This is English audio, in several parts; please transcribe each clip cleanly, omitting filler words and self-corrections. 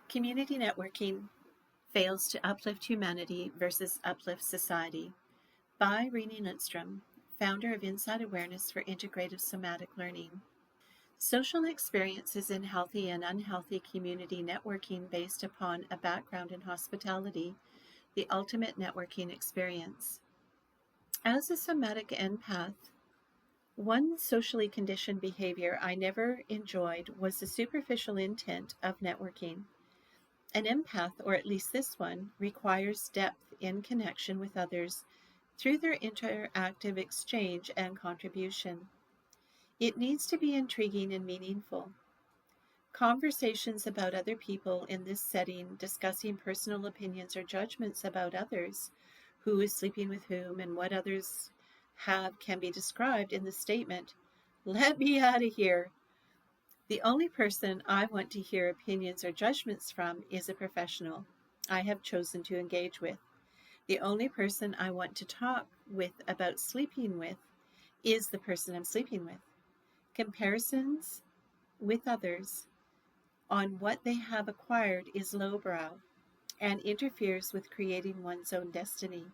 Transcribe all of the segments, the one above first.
Community networking fails to uplift humanity versus uplift society by Renee Lindstrom, founder of Inside Awareness for Integrative Somatic Learning. Social experiences in healthy and unhealthy community networking based upon a background in hospitality, the ultimate networking experience. As a somatic empath, one socially conditioned behavior I never enjoyed was the superficial intent of networking. An empath, or at least this one, requires depth in connection with others through their interactive exchange and contribution. It needs to be intriguing and meaningful. Conversations about other people in this setting, discussing personal opinions or judgments about others, who is sleeping with whom and what others have, can be described in the statement, "Let me out of here." The only person I want to hear opinions or judgments from is a professional I have chosen to engage with. The only person I want to talk with about sleeping with is the person I'm sleeping with. Comparisons with others on what they have acquired is lowbrow and interferes with creating one's own destiny.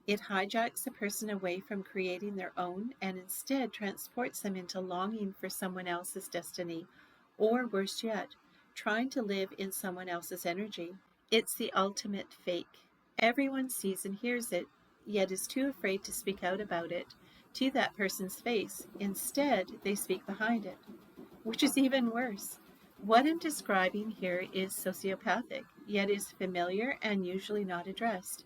It hijacks a person away from creating their own and instead transports them into longing for someone else's destiny, or worse yet, trying to live in someone else's energy. It's the ultimate fake. Everyone sees and hears it, yet is too afraid to speak out about it to that person's face. Instead, they speak behind it, which is even worse. What I'm describing here is sociopathic, yet is familiar and usually not addressed.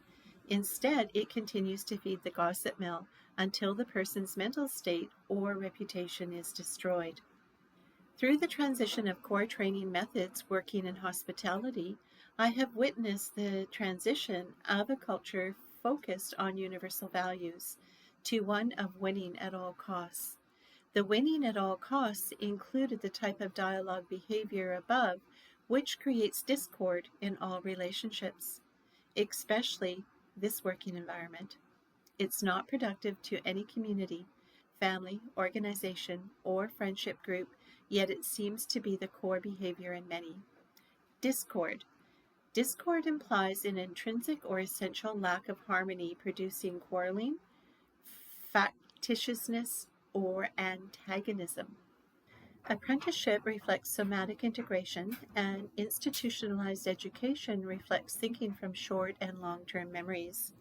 Instead, it continues to feed the gossip mill until the person's mental state or reputation is destroyed. Through the transition of core training methods working in hospitality, I have witnessed the transition of a culture focused on universal values to one of winning at all costs. The winning at all costs included the type of dialogue behavior above, which creates discord in all relationships, especially this working environment. It's not productive to any community, family, organization, or friendship group, yet it seems to be the core behavior in many. Discord. Discord implies an intrinsic or essential lack of harmony, producing quarreling, factitiousness, or antagonism. Apprenticeship reflects somatic integration, and institutionalized education reflects thinking from short and long-term memories.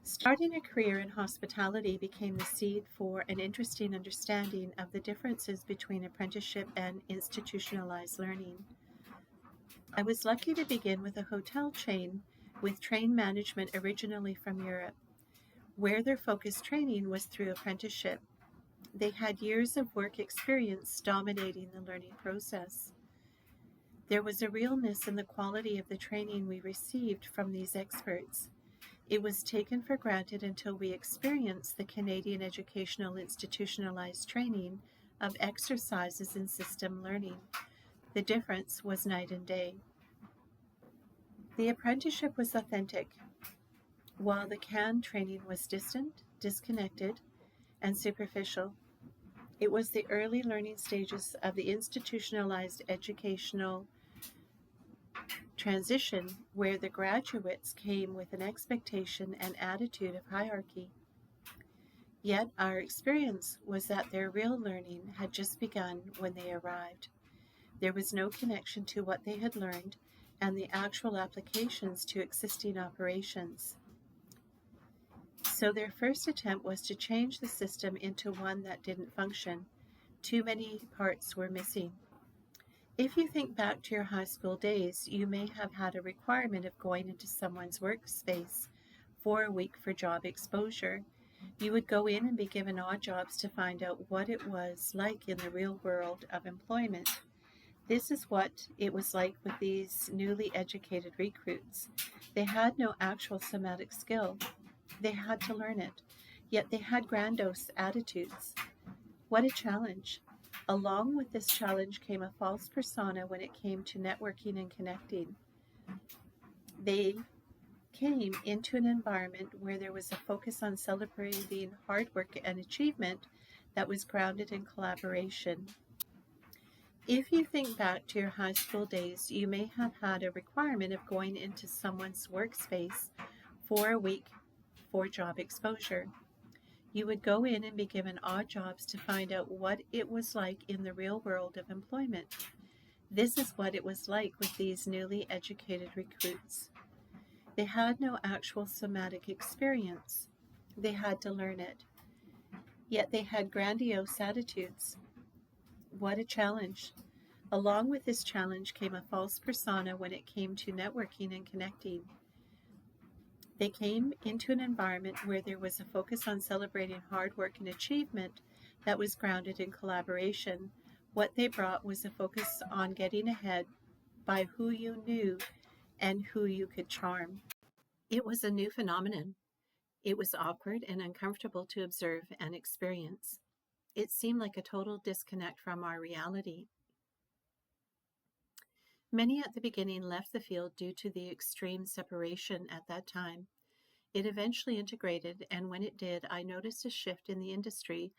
Starting a career in hospitality became the seed for an interesting understanding of the differences between apprenticeship and institutionalized learning. I was lucky to begin with a hotel chain with train management originally from Europe, where their focused training was through apprenticeship. They had years of work experience dominating the learning process. There was a realness in the quality of the training we received from these experts. It was taken for granted until we experienced the Canadian educational institutionalized training of exercises in system learning. The difference was night and day. The apprenticeship was authentic, while the CAN training was distant, disconnected, and superficial. It was the early learning stages of the institutionalized educational transition where the graduates came with an expectation and attitude of hierarchy. Yet our experience was that their real learning had just begun when they arrived. There was no connection to what they had learned and the actual applications to existing operations. So their first attempt was to change the system into one that didn't function. Too many parts were missing. If you think back to your high school days, you may have had a requirement of going into someone's workspace for a week for job exposure. You would go in and be given odd jobs to find out what it was like in the real world of employment. This is what it was like with these newly educated recruits. They had no actual somatic skill. They had to learn it, yet they had grandiose attitudes. What a challenge. Along with this challenge came a false persona when it came to networking and connecting. They came into an environment where there was a focus on celebrating hard work and achievement that was grounded in collaboration. If you think back to your high school days, you may have had a requirement of going into someone's workspace for a week for job exposure. You would go in and be given odd jobs to find out what it was like in the real world of employment. This is what it was like with these newly educated recruits. They had no actual somatic experience. They had to learn it. Yet they had grandiose attitudes. What a challenge! Along with this challenge came a false persona when it came to networking and connecting. They came into an environment where there was a focus on celebrating hard work and achievement that was grounded in collaboration. What they brought was a focus on getting ahead by who you knew and who you could charm. It was a new phenomenon. It was awkward and uncomfortable to observe and experience. It seemed like a total disconnect from our reality. Many at the beginning left the field due to the extreme separation at that time. It eventually integrated, and when it did, I noticed a shift in the industry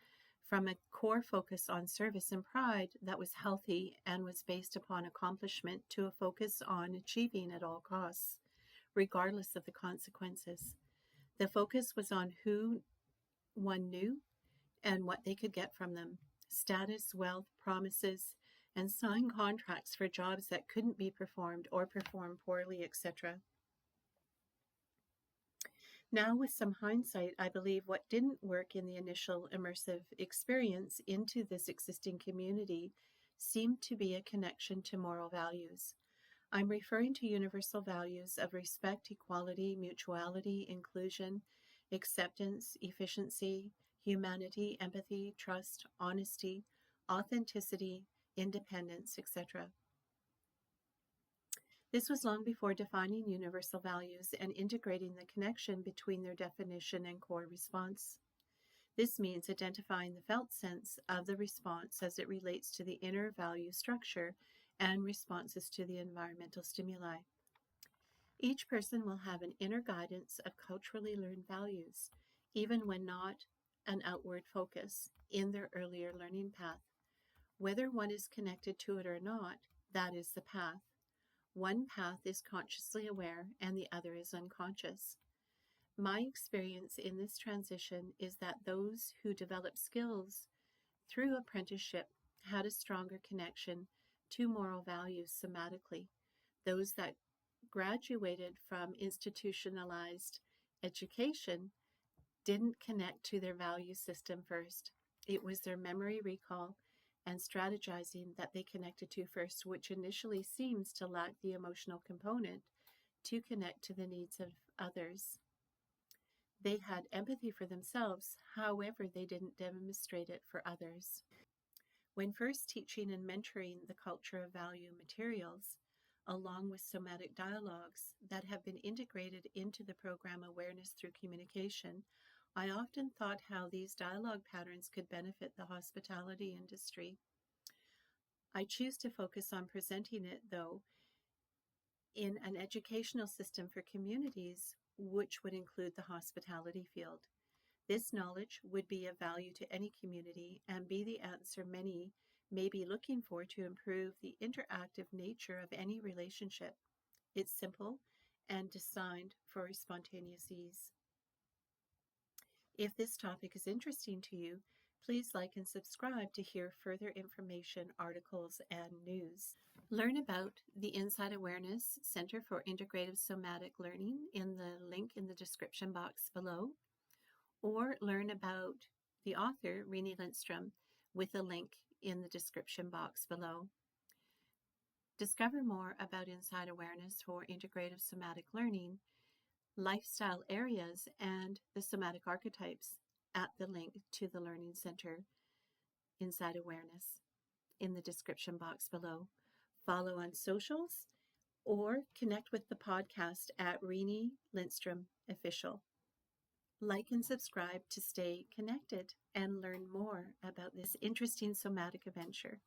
from a core focus on service and pride that was healthy and was based upon accomplishment to a focus on achieving at all costs, regardless of the consequences. The focus was on who one knew and what they could get from them: status, wealth, promises, and signed contracts for jobs that couldn't be performed or performed poorly, etc. Now, with some hindsight, I believe what didn't work in the initial immersive experience into this existing community seemed to be a connection to moral values. I'm referring to universal values of respect, equality, mutuality, inclusion, acceptance, efficiency, humanity, empathy, trust, honesty, authenticity, independence, etc. This was long before defining universal values and integrating the connection between their definition and core response. This means identifying the felt sense of the response as it relates to the inner value structure and responses to the environmental stimuli. Each person will have an inner guidance of culturally learned values, even when not an outward focus in their earlier learning path. Whether one is connected to it or not, that is the path. One path is consciously aware and the other is unconscious. My experience in this transition is that those who develop skills through apprenticeship had a stronger connection to moral values somatically. Those that graduated from institutionalized education didn't connect to their value system first. It was their memory recall and strategizing that they connected to first, which initially seems to lack the emotional component to connect to the needs of others. They had empathy for themselves, however, they didn't demonstrate it for others. When first teaching and mentoring the culture of value materials, along with somatic dialogues that have been integrated into the program Awareness Through Communication, I often thought how these dialogue patterns could benefit the hospitality industry. I choose to focus on presenting it, though, in an educational system for communities, which would include the hospitality field. This knowledge would be of value to any community and be the answer many may be looking for to improve the interactive nature of any relationship. It's simple and designed for spontaneous ease. If this topic is interesting to you, please like and subscribe to hear further information, articles, and news. Learn about the Inside Awareness Center for Integrative Somatic Learning in the link in the description box below, or learn about the author, Renee Lindstrom, with a link in the description box below. Discover more about Inside Awareness for Integrative Somatic Learning, lifestyle areas, and the somatic archetypes at the link to the Learning Center, Inside Awareness, in the description box below. Follow on socials or connect with the podcast at Renee Lindstrom Official. Like and subscribe to stay connected and learn more about this interesting somatic adventure.